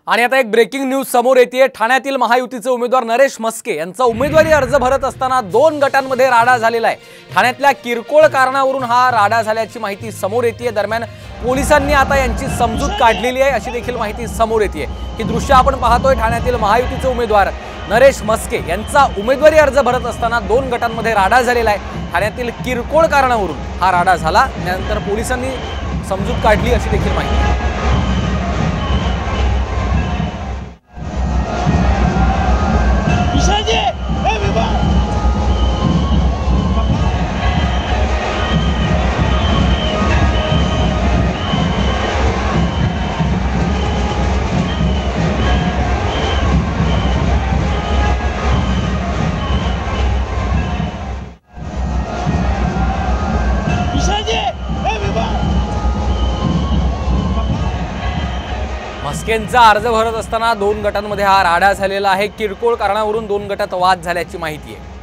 आणि आता एक ब्रेकिंग न्यूज समोर येते। ठाण्यातील महायुतीचे उमेदवार नरेश म्हस्के यांचा उमेदवारी अर्ज भरत असताना 2 गटांमध्ये राडा झालेला आहे। ठाण्यातल्या किरकोळ कारणावरून हा राडा झाल्याची माहिती समोर येते। दरम्यान पोलिसांनी आता यांची समजूत काढलेली आहे अशी देखील माहिती समोर येते। ही दृश्य आपण पाहतोय। ठाण्यातील महायुतीचे उमेदवार नरेश म्हस्के यांचा उमेदवारी अर्ज भरत असताना 2 गटांमध्ये राडा झालेला आहे। ठाण्यातील किरकोळ कारणावरून हा राडा झाला। त्यानंतर पोलिसांनी समजूत काढली अशी देखील माहिती आहे। म्हस्केंचा अर्ज भरत असताना 2 गटांमध्ये हा राडा झालेला आहे। किरकोळ कारणावरून 2 गटात वाद झाल्याची माहिती आहे।